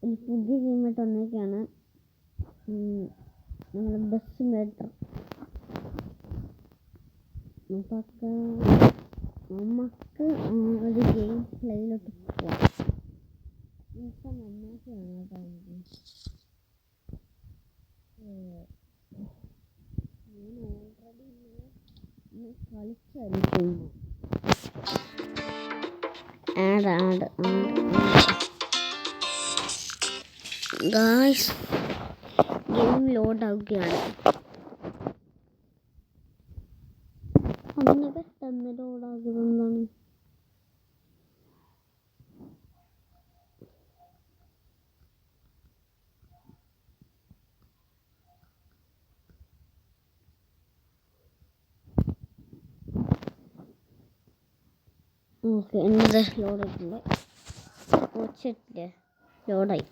ഒരു പുതിയ ഗെയിമായിട്ട് വന്നേക്കാണ്. നമ്മുടെ ബസ് മേട്ടർ. നമുക്ക് ഒരു ഗെയിം പ്ലേയിലോട്ട് പോവാം. ഇപ്പം നന്നാക്കിയാണ് കേട്ടോ. ഞാൻ ഓൾറെഡി കളിച്ചായിരിക്കും. ഗായ്സ്, ഗെയിം ലോഡ് ആവുകയാണ്. അങ്ങനെ പെട്ടെന്ന് ലോഡാകുന്നതാണ്. ഓക്കെ, എൻ്റെ ലോഡായിട്ടുണ്ട്. വെച്ചിട്ട് ലോഡായി.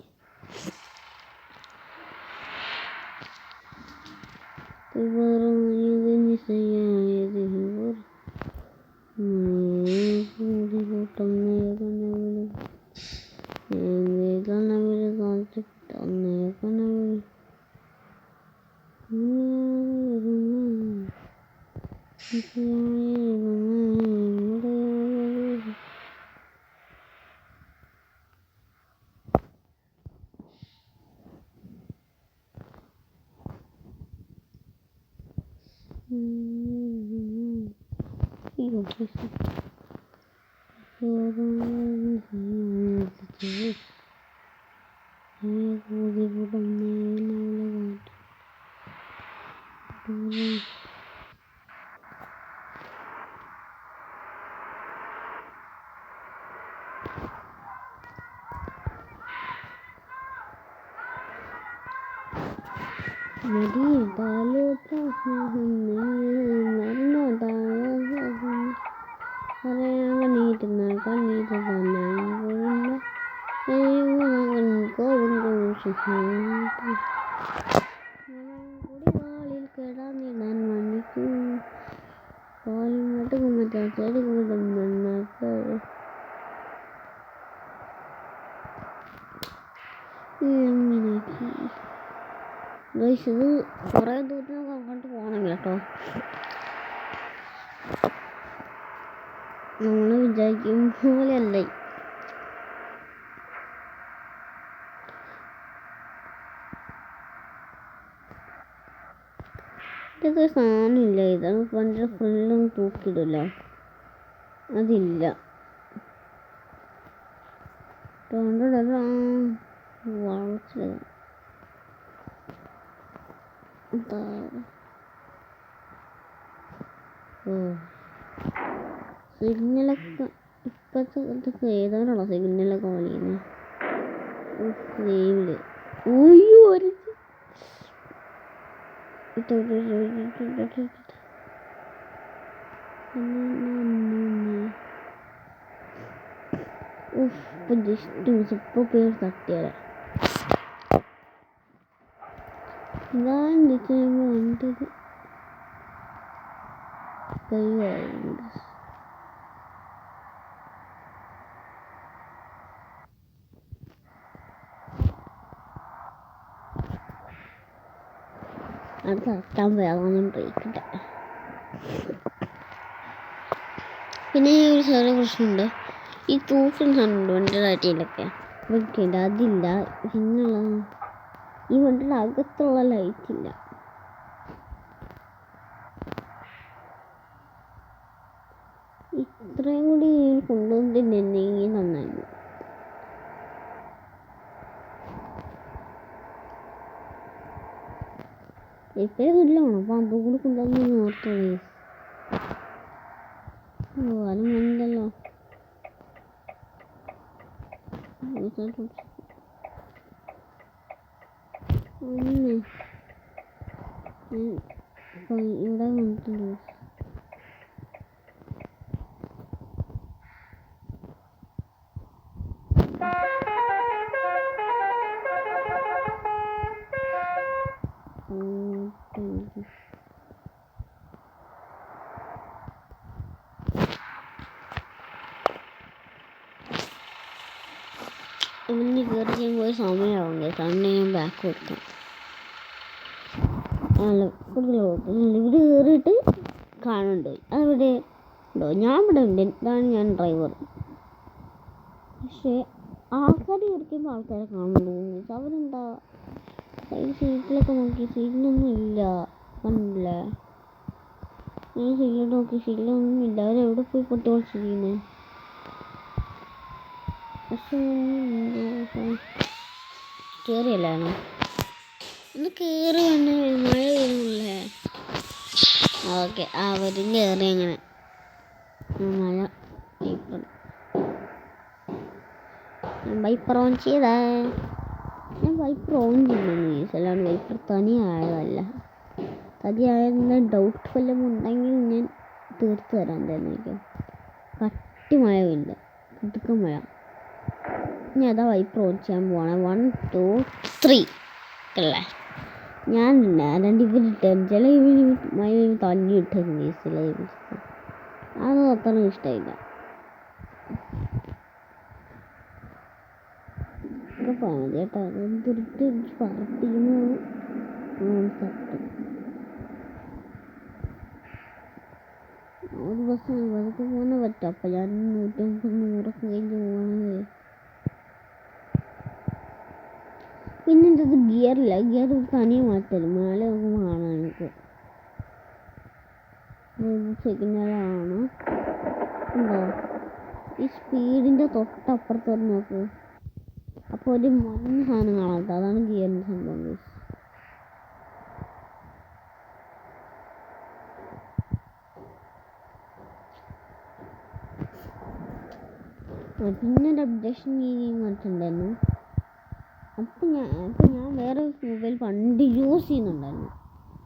ഇത് കുറേ ദൂരം അങ്ങോട്ട് പോകണം കേട്ടോ. നമ്മൾ വിചാരിക്കും പോലെയല്ലേ. ഇതൊക്കെ സാധനമില്ല. ഇതാണ് പണ്ട് ഫുള്ളും തൂക്കിടില്ല. അതില്ല. സിഗ്നലൊക്കെ ഇപ്പോഴത്തെ ഇതൊക്കെ ഏതാണോ സിഗ്നലൊക്കെ വലിയുന്നത്. ഇപ്പം ജസ്റ്റ് ഇപ്പോൾ പേര് തട്ടിയാൽ ഇതാണ് വണ്ടത് കഴിവായിരുന്നു. അത് തട്ടാൻ വേഗം ബ്രേക്കിട്ട. പിന്നെ ഒരു ചെറിയ പ്രശ്നമുണ്ട്. ഈ തൂക്കുന്ന സാധനമുണ്ട് വണ്ടിയുടെ ലൈറ്റിലൊക്കെ വെക്കില്ല. അതില്ല. പിന്നുള്ള ഈ വണ്ടിയുടെ അകത്തുള്ള ലൈറ്റില്ല. ഇത്രയും കൂടി കൊണ്ടുവന്നിട്ടുണ്ടെങ്കിൽ നന്നായിരുന്നു. ഇപ്പോഴും വീട്ടിലാണോ? അപ്പം അതും കൂടി കൊണ്ടുവന്ന് ഓർത്തോളൂ. അത് മണ്ടല്ലോ. ഇവിടെ വന്നിട്ടുണ്ട്. ഇവന് കയറി ചെയ്യുമ്പോൾ ഒരു സമയമാവും കണ്ണ് ഞാൻ ബാക്ക് കൊടുക്കാം. ഇവിടെ കയറിയിട്ട് കാണുന്നുണ്ടോ അവിടെ ഉണ്ടോ? ഞാൻ ഇവിടെ ഉണ്ട്, ഇതാണ് ഞാൻ ഡ്രൈവർ. പക്ഷേ ആൾക്കാർ കയറിക്കുമ്പോൾ ആൾക്കാരെ കാണുന്നു. അവരെന്താ സീറ്റിലൊക്കെ നോക്കി, സീറ്റിലൊന്നും ഇല്ല, കണ്ടില്ലേ? ഞാൻ സീറ്റിലോട്ട് നോക്കി, സീറ്റിലൊന്നും ഇല്ല. അവരെവിടെ പോയി പൊട്ടി വിളിച്ചിരിക്കുന്നത്? പക്ഷേ കയറിയല്ലാണോ? ഒന്ന് കയറി വന്ന് മഴ വരുന്നില്ലേ? ഓക്കെ, അവരും കയറി. അങ്ങനെ മഴ വൈപ്പർ ഓൺ ചെയ്താ ഞാൻ വൈപ്പർ ഓൺ ചെയ്യുന്നു. അല്ലാണ്ട് വൈപ്പർ തനിയായതല്ല. തനിയായെന്ന ഡൗട്ട് വല്ലതും ഉണ്ടെങ്കിൽ ഞാൻ തീർത്ത് തരാൻ തന്നെയായിരിക്കും. കട്ടി മഴ ഉണ്ട്, കുതുക്കം മഴ. ഇനി അതാ വൈപ്പർ ഓൺ ചെയ്യാൻ പോവാണ്. 1 2 3 അല്ലേ? ഞാൻ രണ്ട് ഇവരിട്ട് ചില മഴ തല്ലി ഇട്ടിരുന്നു. ചില അതൊന്നും അത്ര ഇഷ്ടമില്ല. കേട്ടോ എന്തിട്ട് പറപ്പിക്കുന്നു ഒരു ബസ് വെറുതെ പോകുന്ന പറ്റും. അപ്പം ഞാൻ 150 കഴിഞ്ഞ് പോകണത്. പിന്നെ എന്തത് ഗിയറില്ല, ഗിയർ തനിയെ മാറ്റല്. മേലെ നോക്കുമ്പോൾ കാണാം എനിക്ക് സിഗ്നലാണ്. ഉണ്ടോ? ഈ സ്പീഡിൻ്റെ തൊട്ടപ്പുറത്ത് നോക്ക്. അപ്പോൾ ഒരു മഞ്ഞ സാധനം കാണാത്ത, അതാണ് ഗിയറിൻ്റെ സംഭവം. പിന്നെ ഒരു അപ്ഡേഷൻ വന്നിട്ടുണ്ടായിരുന്നു. അപ്പം ഞാൻ വേറെ മൊബൈൽ പണ്ട് യൂസ് ചെയ്യുന്നുണ്ടായിരുന്നു.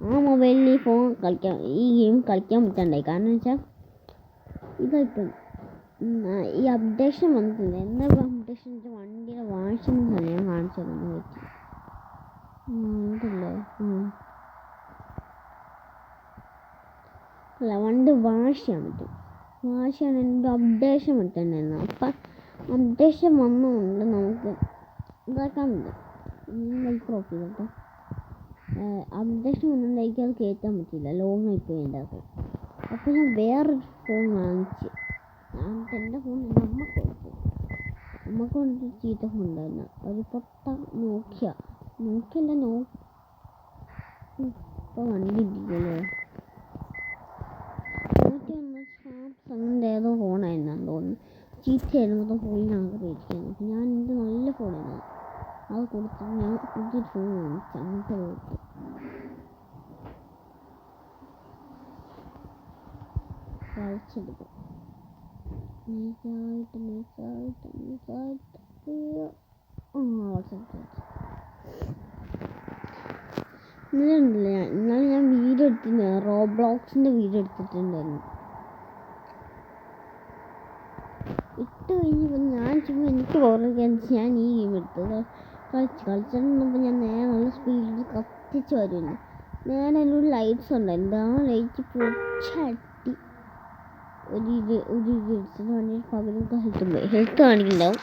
ആ മൊബൈലിൽ ഈ ഫോൺ കളിക്കാൻ, ഈ ഗെയിം കളിക്കാൻ പറ്റണ്ടായി. കാരണം വെച്ചാൽ ഇതായിപ്പം ഈ അപ്ഡേഷൻ വന്നിട്ടില്ല. എന്താ അപ്ഡേഷൻ വെച്ചാൽ വണ്ടിയുടെ വാഷിംഗ് തന്നെ ഞാൻ കാണിച്ചു തരാൻ പറ്റി. ഉണ്ടല്ലേ? അല്ല, വണ്ടി വാഷ് ചെയ്യാൻ പറ്റും. വാഷ് ചെയ്യാൻ എൻ്റെ അപ്ഡേഷൻ പറ്റുന്നുണ്ടായിരുന്നു. അപ്പം അപ്ഡേഷൻ വന്നതുകൊണ്ട് നമുക്ക് ഇതാക്കാൻ പറ്റും. വൈപ്പർ ഓഫ് ചെയ്തോട്ടെ. അപ്ഡേഷൻ വന്നിട്ടുണ്ടെങ്കിൽ അത് കയറ്റാൻ പറ്റില്ല, ലോങ് ആയിപ്പോയി എൻ്റെ അത്. അപ്പോൾ ഞാൻ വേറൊരു ഫോൺ വാങ്ങിച്ച്. എൻ്റെ ഫോൺ എൻ്റെ അമ്മക്ക് കൊടുത്തു. അമ്മക്ക് കൊണ്ടൊരു ചീത്ത ഫോൺ ഉണ്ടായിരുന്നു, ഒരു പൊട്ട നോക്കിയല്ല ഇപ്പോൾ വണ്ടി ഇരിക്കല്ലോ. സാംസങ്ങിൻ്റെ ഏതോ ഫോണായിരുന്നു തോന്നുന്നു. ചീത്തയായിരുന്നു, മൊത്തം ഫോണിനാഗ്രഹിക്കുന്നു. അപ്പം ഞാൻ എൻ്റെ നല്ല ഫോണായിരുന്നു അത് കൊടുത്ത് ഞാൻ പുതിയൊരു ഫോൺ വാങ്ങിച്ചു. അങ്ങനത്തെ കൊടുത്തു കളിച്ചെടുക്കും. ഇന്നലെ ഞാൻ വീഡിയോ എടുത്തിട്ടുണ്ട്, റോബ്ലോക്സിൻ്റെ വീഡിയോ എടുത്തിട്ടുണ്ടായിരുന്നു. ഇട്ട് കഴിഞ്ഞപ്പോൾ ഞാൻ ചുമ്മാ എനിക്ക് ഓർമ്മിക്കാൻ ഞാൻ ഈ ഗെയിം എടുത്തത് കളിച്ചിട്ടുണ്ടപ്പോൾ ഞാൻ നേരെ നല്ല സ്പീഡിൽ കത്തിച്ച് വരുന്നു. നേരെ ഒരു ലൈറ്റ്സ് ഉണ്ടായിരുന്നു. ആ ലൈറ്റ് പൊടിച്ചട്ടി ഒരു ഇടിച്ചിട്ട് വണ്ടി പകുതി ഹെൽത്ത് കാണിക്കുന്നുണ്ടാവും.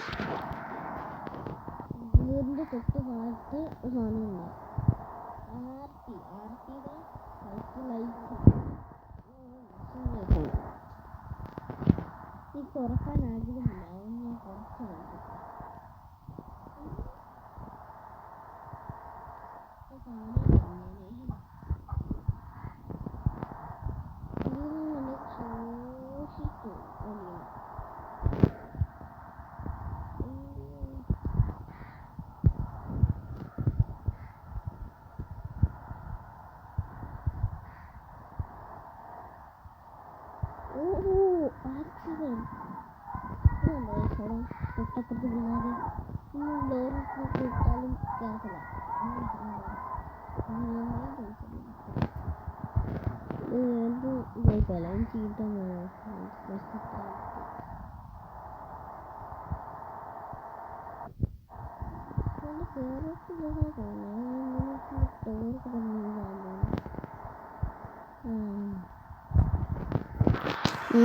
വീടിൻ്റെ തൊട്ട് ഭാഗത്ത് ഒരു സാധനം ഉണ്ടാവും, ആർട്ടിയുടെ ലൈറ്റ്. ഈ തുറക്കാൻ ആഗ്രഹമുണ്ടാവും, ഞാൻ കുറച്ച് നോക്കും. തൊട്ടപ്പുറത്ത് പിള്ളേർ ഡോറിട്ട് ഇട്ടാലും കേൾക്കില്ല. ഇതായിപ്പോല ചീത്ത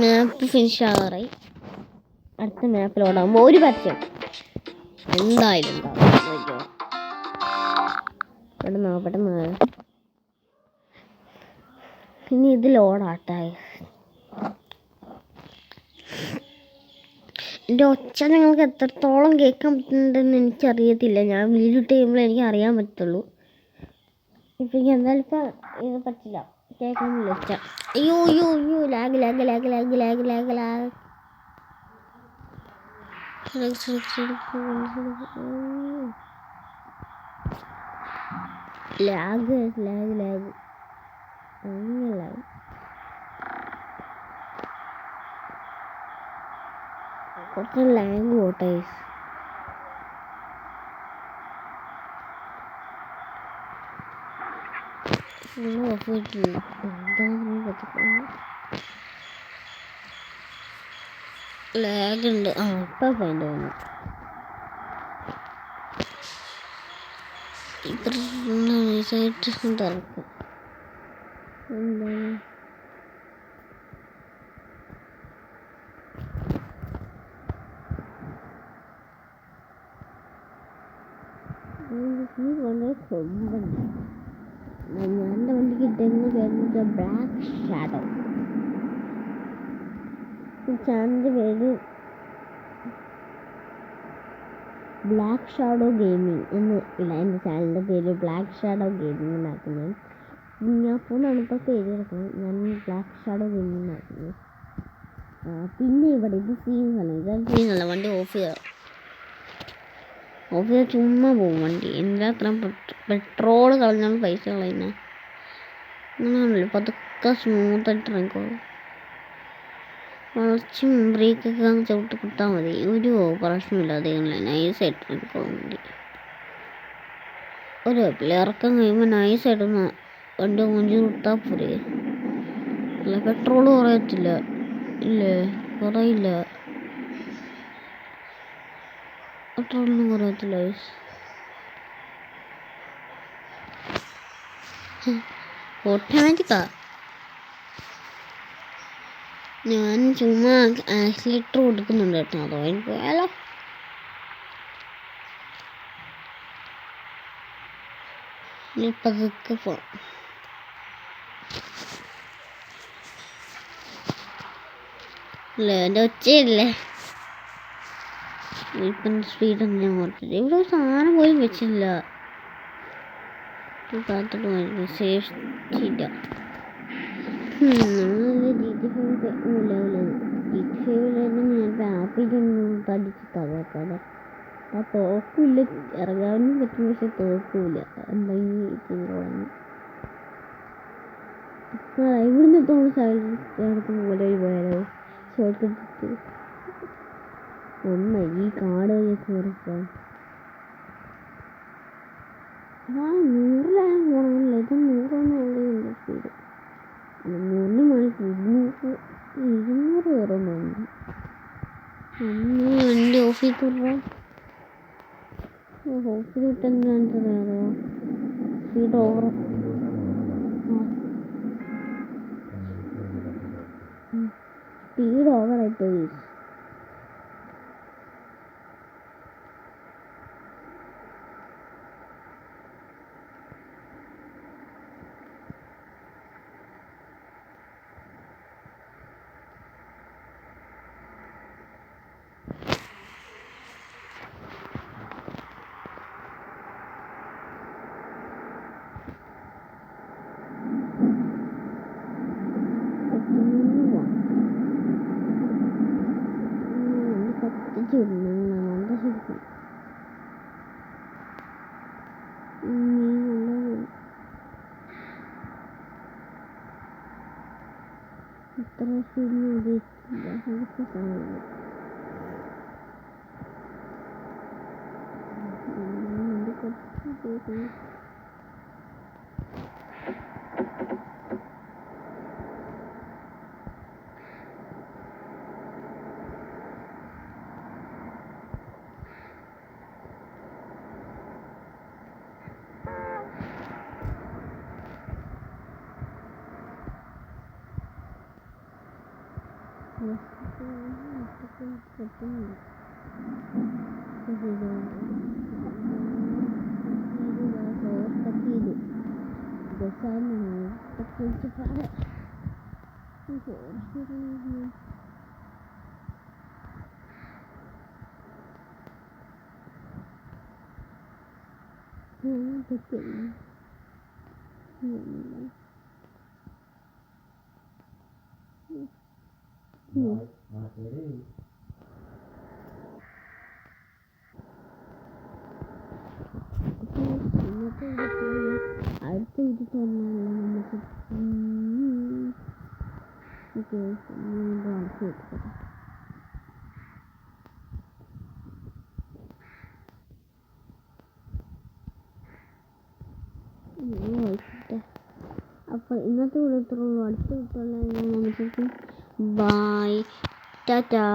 മാപ്പ് ഫിനിഷ് ആകാറായി. അടുത്ത മാപ്പിലോടാകുമ്പോൾ ഒരു പരസ്യം എന്തായാലും പെട്ടെന്ന് പെട്ടെന്ന് ഇനി ഇത് ലോഡാട്ടെ. എൻ്റെ ഒച്ച നിങ്ങൾക്ക് എത്രത്തോളം കേൾക്കാൻ പറ്റുന്നുണ്ടെന്ന് എനിക്കറിയത്തില്ല. ഞാൻ വീഡിയോ ചെയ്യുമ്പോൾ എനിക്ക് അറിയാൻ പറ്റുള്ളൂ. ഇപ്പം എനിക്ക് എന്തായാലും ഇപ്പം ഇത് പറ്റില്ല, കേൾക്കാൻ ഒച്ച. അയ്യോ അയ്യോ അയ്യോ lag lag lag lag lag lag lag lag lag lag അങ്ങനെ ലാഗ്. കുറച്ച് ലാഗ് പോട്ടെ. ലാഗ് ഉണ്ട്. ഇപ്പം പോയിന്റ് തോന്നുന്നു. ഇത്ര നൈസായിട്ട് തുറക്കും. എന്താണ് വളരെ കൊമ്പുണ്ട്. ഞാൻ എൻ്റെ വണ്ടിക്ക് ഇട്ടേക്കുന്ന പേര് ബ്ലാക്ക് ഷാഡോ. ചാനലിൻ്റെ പേര് ബ്ലാക്ക് ഷാഡോ ഗെയിമിങ് എന്ന് ഇല്ല. എൻ്റെ ചാനലിൻ്റെ പേര് ബ്ലാക്ക് ഷാഡോ ഗെയിമിങ് എന്നാക്കുന്നത്. ഞാൻ ഫോണാണ് ഇപ്പോൾ പേര് കിടക്കുന്നത്. ഞാൻ ബ്ലാക്ക് ഷാഡോ ഗെയിമിങ് എന്നാക്കുന്നത്. പിന്നെ ഇവിടെ ഇത് സീനല്ല, ഇതാണ് സീനല്ല. വണ്ടി ഓഫ് ചെയ്താൽ ചുമ്മാ പോകും വണ്ടി. എൻ്റെ അത്ര പെട്രോൾ കളഞ്ഞാണ് പൈസ കളയുന്നത്. അങ്ങനെയാണല്ലോ. പതുക്കെ സ്മൂത്തായിട്ട് ഇറങ്ങിക്കോളും. വളച്ചും ബ്രേക്കൊക്കെ ചവിട്ടി കൊടുത്താൽ മതി. ഒരു പ്രശ്നമില്ലാതെ നൈസായിട്ട് ഇറങ്ങിക്കോളും വണ്ടി. ഒരു കുഴപ്പമില്ല. ഇറക്കം കഴിയുമ്പോൾ നൈസായിട്ടൊന്ന് വണ്ടി മുഞ്ചി കൊടുത്താൽ പോരെ. അല്ല പെട്രോൾ കുറയത്തില്ല. ഇല്ലേ, കുറയില്ല. പെട്രോളിനും കുറയത്തില്ല. ഓട്ടോമാറ്റിക്കാ. ഞാൻ ചുമ്മാ ആക്സിലേറ്റർ കൊടുക്കുന്നുണ്ട് കേട്ടോ. അതോ എനിക്ക് പോയാലോ. പതുക്കെ പോവാം. അല്ലേ എൻ്റെ ഒച്ചയില്ലേ. ഇപ്പം സ്പീഡൊന്നും ഞാൻ ഓർത്തില്ല. ഇവിടെ ഒരു സാധനം പോലും വെച്ചില്ല. കാത്തിട്ട് സേഫ്റ്റിയില്ല. ഞാൻ ആപ്പിലൊന്നും തടിച്ച് തകർക്കാതെ. തോക്കില്ല, ഇറങ്ങാനും പറ്റും, പക്ഷെ തോക്കില്ല. എന്തെങ്കിലും ചെയ്തോളാം. ഇവിടുന്ന് തോന്നുന്നു സൈഡ് പോലെ പോയാലോ. ഷോർട്ട് കട്ട് ഒന്ന് ഈ കാട് കയറിക്കാൻ 100 പോകണമല്ലോ. ഇത് 100 സ്പീഡ്. 100 മണിക്ക് 200 കയറുന്നുണ്ട്. വണ്ടി ഓഫിൽ കയറാം. ഓഫിൽ കിട്ടുന്നറിയോ. Speed over. സ്പീഡ് ഓവറായിപ്പോയി. ഇത്ര സ്പീഡിൽ ഉപയോഗിച്ചില്ല. അതൊക്കെ സാധനം അടുത്ത വീട്ടിൽ തന്നെയല്ല നമുക്ക് കാണിച്ചു കൊടുക്കാം. അപ്പോൾ ഇന്നത്തെ വീഡിയോ ഇത്രയുള്ളൂ. അടുത്ത വീഡിയോയിൽ നമുക്ക് ബൈ ടാറ്റാ.